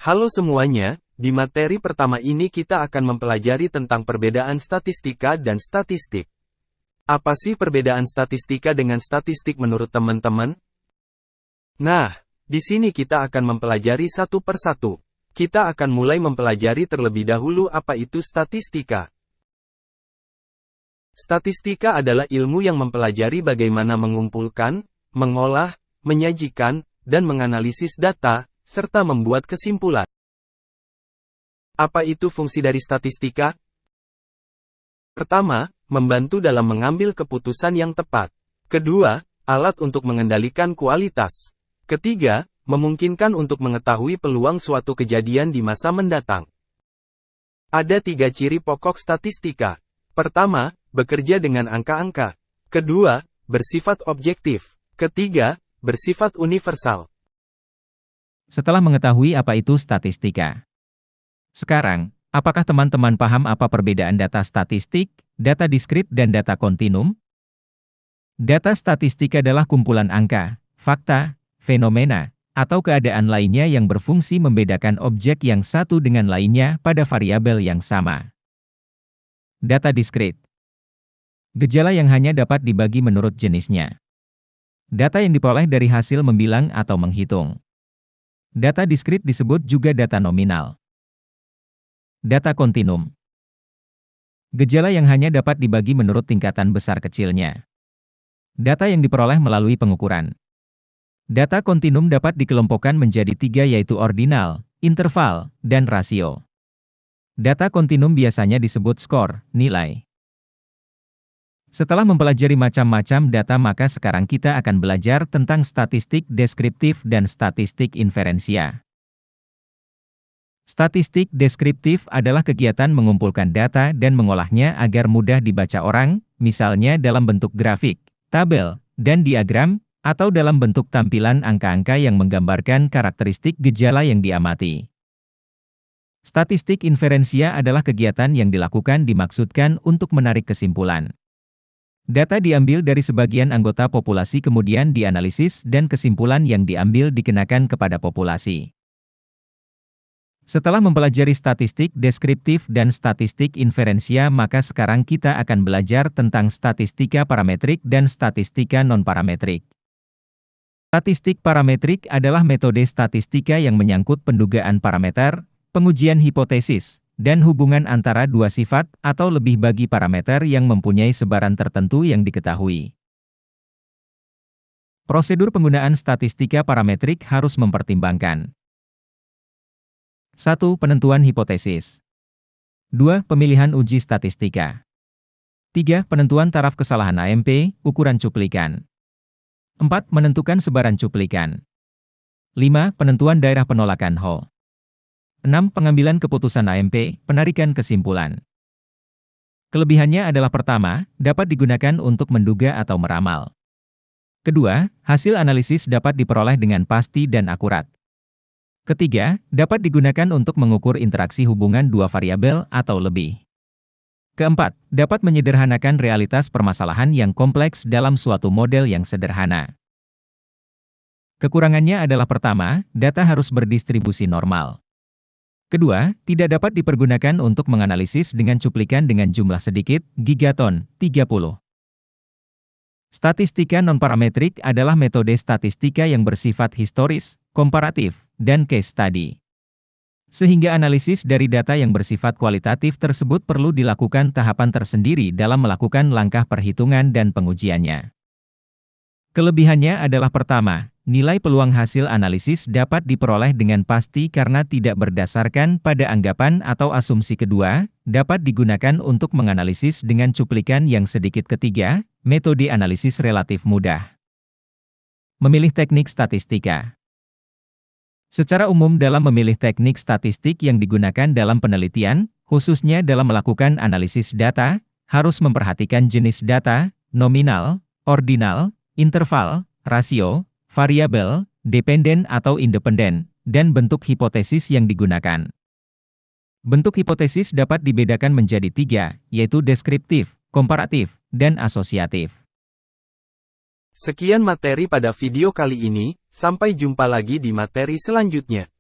Halo semuanya, di materi pertama ini kita akan mempelajari tentang perbedaan statistika dan statistik. Apa sih perbedaan statistika dengan statistik menurut teman-teman? Nah, di sini kita akan mempelajari satu persatu. Kita akan mulai mempelajari terlebih dahulu apa itu statistika. Statistika adalah ilmu yang mempelajari bagaimana mengumpulkan, mengolah, menyajikan, dan menganalisis data, serta membuat kesimpulan. Apa itu fungsi dari statistika? Pertama, membantu dalam mengambil keputusan yang tepat. Kedua, alat untuk mengendalikan kualitas. Ketiga, memungkinkan untuk mengetahui peluang suatu kejadian di masa mendatang. Ada 3 ciri pokok statistika. Pertama, bekerja dengan angka-angka. Kedua, bersifat objektif. Ketiga, bersifat universal. Setelah mengetahui apa itu statistika. Sekarang, apakah teman-teman paham apa perbedaan data statistik, data diskrit dan data kontinum? Data statistik adalah kumpulan angka, fakta, fenomena, atau keadaan lainnya yang berfungsi membedakan objek yang satu dengan lainnya pada variabel yang sama. Data diskrit. Gejala yang hanya dapat dibagi menurut jenisnya. Data yang diperoleh dari hasil membilang atau menghitung. Data diskrit disebut juga data nominal. Data kontinum. Gejala yang hanya dapat dibagi menurut tingkatan besar kecilnya. Data yang diperoleh melalui pengukuran. Data kontinum dapat dikelompokkan menjadi 3 yaitu ordinal, interval, dan rasio. Data kontinum biasanya disebut skor, nilai. Setelah mempelajari macam-macam data maka sekarang kita akan belajar tentang statistik deskriptif dan statistik inferensia. Statistik deskriptif adalah kegiatan mengumpulkan data dan mengolahnya agar mudah dibaca orang, misalnya dalam bentuk grafik, tabel, dan diagram, atau dalam bentuk tampilan angka-angka yang menggambarkan karakteristik gejala yang diamati. Statistik inferensia adalah kegiatan yang dilakukan dimaksudkan untuk menarik kesimpulan. Data diambil dari sebagian anggota populasi kemudian dianalisis dan kesimpulan yang diambil dikenakan kepada populasi. Setelah mempelajari statistik deskriptif dan statistik inferensia maka sekarang kita akan belajar tentang statistika parametrik dan statistika non-parametrik. Statistik parametrik adalah metode statistika yang menyangkut pendugaan parameter, pengujian hipotesis, dan hubungan antara dua sifat atau lebih bagi parameter yang mempunyai sebaran tertentu yang diketahui. Prosedur penggunaan statistika parametrik harus mempertimbangkan 1. Penentuan hipotesis 2. Pemilihan uji statistika 3. Penentuan taraf kesalahan AMP, ukuran cuplikan 4. Menentukan sebaran cuplikan 5. Penentuan daerah penolakan Hall 6. Pengambilan keputusan AMP, penarikan kesimpulan. Kelebihannya adalah pertama, dapat digunakan untuk menduga atau meramal. Kedua, hasil analisis dapat diperoleh dengan pasti dan akurat. Ketiga, dapat digunakan untuk mengukur interaksi hubungan dua variabel atau lebih. Keempat, dapat menyederhanakan realitas permasalahan yang kompleks dalam suatu model yang sederhana. Kekurangannya adalah pertama, data harus berdistribusi normal. Kedua, tidak dapat dipergunakan untuk menganalisis dengan cuplikan dengan jumlah sedikit, gigaton, 30. Statistika non-parametrik adalah metode statistika yang bersifat historis, komparatif, dan case study. Sehingga analisis dari data yang bersifat kualitatif tersebut perlu dilakukan tahapan tersendiri dalam melakukan langkah perhitungan dan pengujiannya. Kelebihannya adalah pertama, nilai peluang hasil analisis dapat diperoleh dengan pasti karena tidak berdasarkan pada anggapan atau asumsi. Kedua, dapat digunakan untuk menganalisis dengan cuplikan yang sedikit. Ketiga, metode analisis relatif mudah. Memilih teknik statistika. Secara umum dalam memilih teknik statistik yang digunakan dalam penelitian, khususnya dalam melakukan analisis data, harus memperhatikan jenis data, nominal, ordinal, interval, rasio, variabel, dependen atau independen, dan bentuk hipotesis yang digunakan. Bentuk hipotesis dapat dibedakan menjadi 3, yaitu deskriptif, komparatif, dan asosiatif. Sekian materi pada video kali ini, sampai jumpa lagi di materi selanjutnya.